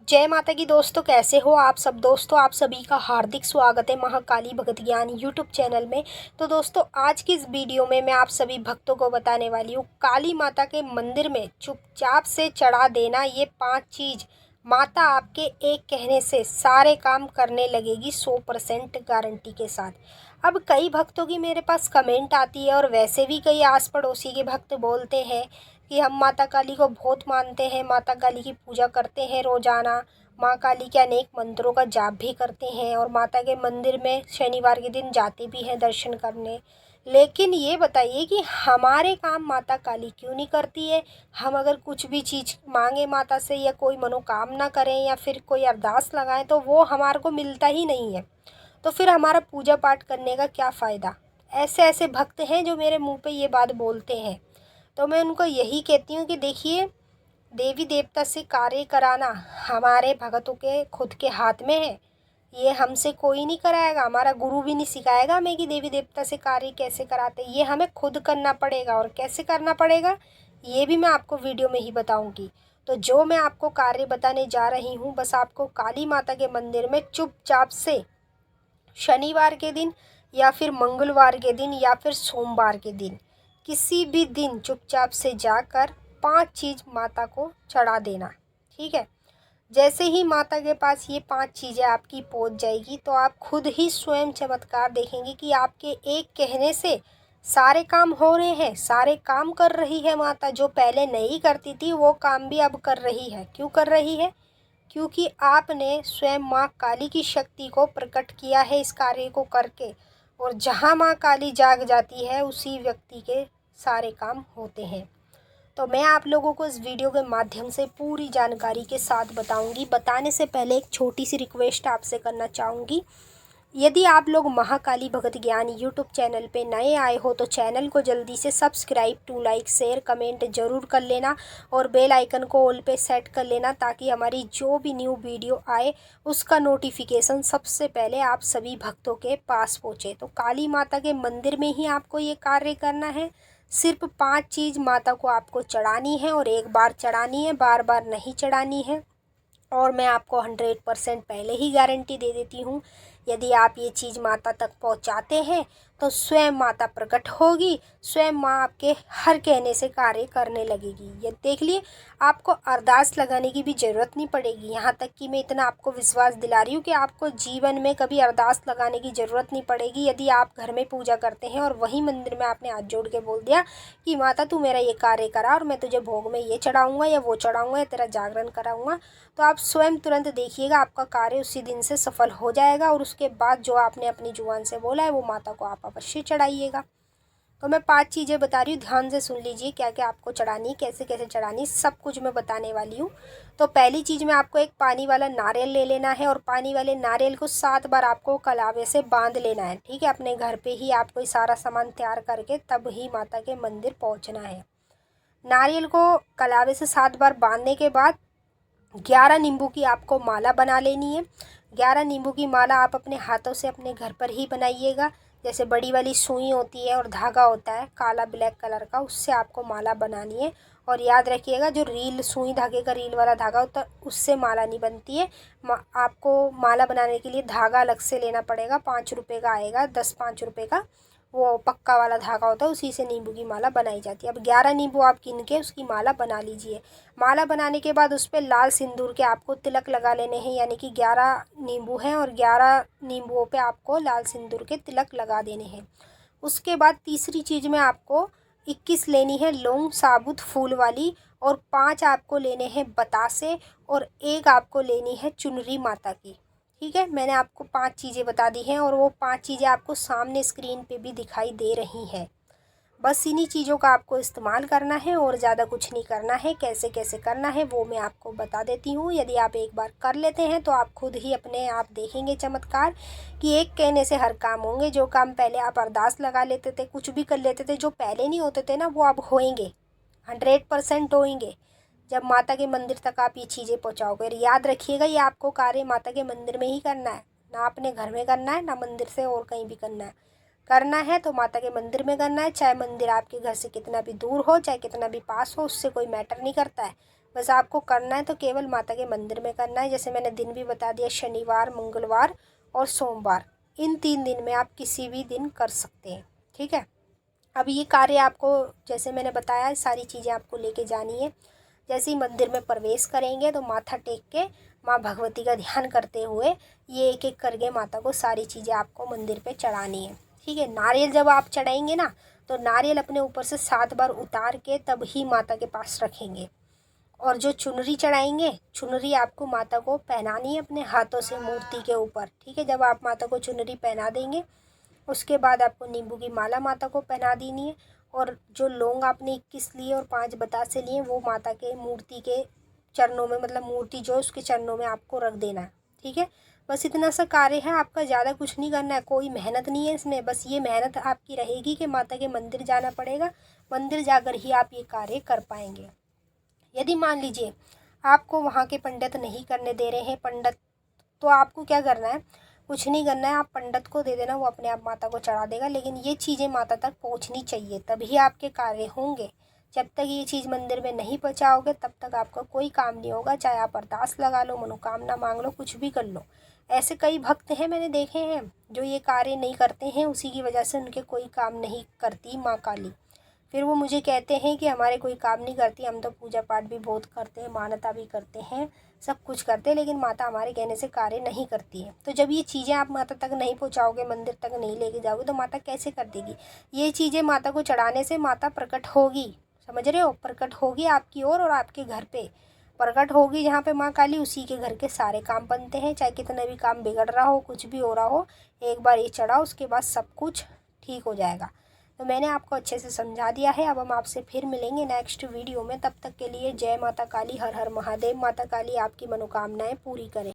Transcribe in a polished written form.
जय माता की दोस्तों, कैसे हो आप सब। दोस्तों, आप सभी का हार्दिक स्वागत है महाकाली भगत ज्ञान यूट्यूब चैनल में। तो दोस्तों, आज की इस वीडियो में मैं आप सभी भक्तों को बताने वाली हूँ काली माता के मंदिर में चुपचाप से चढ़ा देना ये 5 चीज़। माता आपके एक कहने से सारे काम करने लगेगी 100% गारंटी के साथ। अब कई भक्तों की मेरे पास कमेंट आती है और वैसे भी कई आस पड़ोसी के भक्त बोलते हैं कि हम माता काली को बहुत मानते हैं, माता काली की पूजा करते हैं रोज़ाना, माँ काली के अनेक मंत्रों का जाप भी करते हैं और माता के मंदिर में शनिवार के दिन जाते भी हैं दर्शन करने। लेकिन ये बताइए कि हमारे काम माता काली क्यों नहीं करती है। हम अगर कुछ भी चीज़ मांगे माता से या कोई मनोकामना करें या फिर कोई अरदास लगाएं तो वो हमारे को मिलता ही नहीं है। तो फिर हमारा पूजा पाठ करने का क्या फ़ायदा। ऐसे ऐसे भक्त हैं जो मेरे मुंह पे ये बात बोलते हैं। तो मैं उनको यही कहती हूँ कि देखिए, देवी देवता से कार्य कराना हमारे भगतों के खुद के हाथ में है। ये हमसे कोई नहीं कराएगा, हमारा गुरु भी नहीं सिखाएगा हमें कि देवी देवता से कार्य कैसे कराते। ये हमें खुद करना पड़ेगा और कैसे करना पड़ेगा ये भी मैं आपको वीडियो में ही बताऊंगी। तो जो मैं आपको कार्य बताने जा रही हूँ, बस आपको काली माता के मंदिर में चुपचाप से शनिवार के दिन या फिर मंगलवार के दिन या फिर सोमवार के दिन किसी भी दिन चुपचाप से जाकर 5 चीज़ माता को चढ़ा देना। ठीक है। जैसे ही माता के पास ये 5 चीज़ें आपकी पहुंच जाएगी तो आप खुद ही स्वयं चमत्कार देखेंगे कि आपके एक कहने से सारे काम हो रहे हैं, सारे काम कर रही है माता। जो पहले नहीं करती थी वो काम भी अब कर रही है। क्यों कर रही है? क्योंकि आपने स्वयं माँ काली की शक्ति को प्रकट किया है इस कार्य को करके। और जहाँ माँ काली जाग जाती है उसी व्यक्ति के सारे काम होते हैं। तो मैं आप लोगों को इस वीडियो के माध्यम से पूरी जानकारी के साथ बताऊंगी। बताने से पहले एक छोटी सी रिक्वेस्ट आपसे करना चाहूँगी। यदि आप लोग महाकाली भगत ज्ञान यूट्यूब चैनल पे नए आए हो तो चैनल को जल्दी से subscribe to like share comment ज़रूर कर लेना और बेल आइकन को ऑल पे सेट कर लेना ताकि हमारी जो भी न्यू वीडियो आए उसका नोटिफिकेशन सबसे पहले आप सभी भक्तों के पास पहुँचे। तो काली माता के मंदिर में ही आपको ये कार्य करना है। सिर्फ 5 चीज़ माता को आपको चढ़ानी है और एक बार चढ़ानी है, बार बार नहीं चढ़ानी है। और मैं आपको 100% पहले ही गारंटी दे देती हूँ, यदि आप ये चीज़ माता तक पहुँचाते हैं तो स्वयं माता प्रकट होगी, स्वयं माँ आपके हर कहने से कार्य करने लगेगी। ये देख लिए, आपको अरदास लगाने की भी ज़रूरत नहीं पड़ेगी। यहाँ तक कि मैं इतना आपको विश्वास दिला रही हूँ कि आपको जीवन में कभी अरदास लगाने की ज़रूरत नहीं पड़ेगी। यदि आप घर में पूजा करते हैं और वहीं मंदिर में आपने हाथ जोड़ के बोल दिया कि माता तू मेरा ये कार्य करा और मैं तुझे भोग में ये चढ़ाऊँगा या वो चढ़ाऊँगा या तेरा जागरण कराऊँगा, तो आप स्वयं तुरंत देखिएगा आपका कार्य उसी दिन से सफल हो जाएगा। और उसके बाद जो आपने अपनी जुबान से बोला है वो माता को आप अवश्य चढ़ाइएगा। तो मैं 5 चीज़ें बता रही हूँ, ध्यान से सुन लीजिए। क्या क्या आपको चढ़ानी, कैसे कैसे चढ़ानी, सब कुछ मैं बताने वाली हूँ। तो पहली चीज़ में आपको एक पानी वाला नारियल ले लेना है और पानी वाले नारियल को 7 बार आपको कलावे से बांध लेना है। ठीक है। अपने घर पे ही आपको ये सारा सामान तैयार करके तब ही माता के मंदिर पहुँचना है। नारियल को कलावे से 7 बार बांधने के बाद 11 नींबू की आपको माला बना लेनी है। 11 नींबू की माला आप अपने हाथों से अपने घर पर ही बनाइएगा। जैसे बड़ी वाली सुई होती है और धागा होता है काला ब्लैक कलर का, उससे आपको माला बनानी है। और याद रखिएगा, जो रील सुई धागे का रील वाला धागा होता है उससे माला नहीं बनती है। आपको माला बनाने के लिए धागा अलग से लेना पड़ेगा, 5 रुपये का आएगा, 10-5 रुपये का। वो पक्का वाला धागा होता है, उसी से नींबू की माला बनाई जाती है। अब 11 नींबू आप गिन के उसकी माला बना लीजिए। माला बनाने के बाद उस पर लाल सिंदूर के आपको तिलक लगा लेने हैं। यानी कि 11 नींबू हैं और 11 नींबुओं पे आपको लाल सिंदूर के तिलक लगा देने हैं। उसके बाद तीसरी चीज़ में आपको 21 लेनी है लौंग साबुत फूल वाली, और 5 आपको लेने हैं बतासे, और 1 आपको लेनी है चुनरी माता की। ठीक है। मैंने आपको 5 चीज़ें बता दी हैं और वो 5 चीज़ें आपको सामने स्क्रीन पे भी दिखाई दे रही हैं। बस इन्हीं चीज़ों का आपको इस्तेमाल करना है और ज़्यादा कुछ नहीं करना है। कैसे कैसे करना है वो मैं आपको बता देती हूँ। यदि आप एक बार कर लेते हैं तो आप खुद ही अपने आप देखेंगे चमत्कार कि एक कहने से हर काम होंगे। जो काम पहले आप अरदास लगा लेते थे, कुछ भी कर लेते थे, जो पहले नहीं होते थे ना, वो अब होंगे, 100% होंगे जब माता के मंदिर तक आप ये चीज़ें पहुँचाओगे। और याद रखिएगा, ये आपको कार्य माता के मंदिर में ही करना है, ना अपने घर में करना है, ना मंदिर से और कहीं भी करना है। करना है तो माता के मंदिर में करना है। चाहे मंदिर आपके घर से कितना भी दूर हो, चाहे कितना भी पास हो, उससे कोई मैटर नहीं करता है। बस आपको करना है तो केवल माता के मंदिर में करना है। जैसे मैंने दिन भी बता दिया, शनिवार, मंगलवार और सोमवार, इन 3 दिन में आप किसी भी दिन कर सकते हैं। ठीक है। अब ये कार्य आपको, जैसे मैंने बताया, सारी चीज़ें आपको लेके जानी है। जैसे ही मंदिर में प्रवेश करेंगे तो माथा टेक के माँ भगवती का ध्यान करते हुए ये एक एक करके माता को सारी चीज़ें आपको मंदिर पे चढ़ानी है। ठीक है। नारियल जब आप चढ़ाएंगे ना, तो नारियल अपने ऊपर से 7 बार उतार के तब ही माता के पास रखेंगे। और जो चुनरी चढ़ाएंगे, चुनरी आपको माता को पहनानी है अपने हाथों से मूर्ति के ऊपर। ठीक है। जब आप माता को चुनरी पहना देंगे, उसके बाद आपको नींबू की माला माता को पहना देनी है। और जो लौंग आपने 21 लिए और 5 बतासे लिए, वो माता के मूर्ति के चरणों में, मतलब मूर्ति जो उसके चरणों में आपको रख देना है। ठीक है। बस इतना सा कार्य है आपका, ज़्यादा कुछ नहीं करना है, कोई मेहनत नहीं है इसमें। बस ये मेहनत आपकी रहेगी कि माता के मंदिर जाना पड़ेगा, मंदिर जाकर ही आप ये कार्य कर पाएंगे। यदि मान लीजिए आपको वहाँ के पंडित नहीं करने दे रहे हैं, पंडित, तो आपको क्या करना है, कुछ नहीं करना है, आप पंडित को दे देना, वो अपने आप माता को चढ़ा देगा। लेकिन ये चीज़ें माता तक पहुँचनी चाहिए, तभी आपके कार्य होंगे। जब तक ये चीज़ मंदिर में नहीं पहुँचाओगे तब तक आपका कोई काम नहीं होगा। चाहे आप अरदास लगा लो, मनोकामना मांग लो, कुछ भी कर लो। ऐसे कई भक्त हैं, मैंने देखे हैं, जो ये कार्य नहीं करते हैं, उसी की वजह से उनके कोई काम नहीं करती माँ काली। फिर वो मुझे कहते हैं कि हमारे कोई काम नहीं करती, हम तो पूजा पाठ भी बहुत करते हैं, मान्यता भी करते हैं, सब कुछ करते हैं, लेकिन माता हमारे कहने से कार्य नहीं करती है। तो जब ये चीज़ें आप माता तक नहीं पहुँचाओगे, मंदिर तक नहीं लेके जाओगे, तो माता कैसे कर देगी। ये चीज़ें माता को चढ़ाने से माता प्रकट होगी, समझ रहे हो, प्रकट होगी आपकी ओर और आपके घर पे प्रकट होगी। जहाँ पे माँ काली, उसी के घर के सारे काम बनते हैं, चाहे कितना भी काम बिगड़ रहा हो, कुछ भी हो रहा हो, एक बार ये चढ़ाओ, उसके बाद सब कुछ ठीक हो जाएगा। तो मैंने आपको अच्छे से समझा दिया है। अब हम आपसे फिर मिलेंगे नेक्स्ट वीडियो में। तब तक के लिए जय माता काली, हर हर महादेव। माता काली आपकी मनोकामनाएं पूरी करें।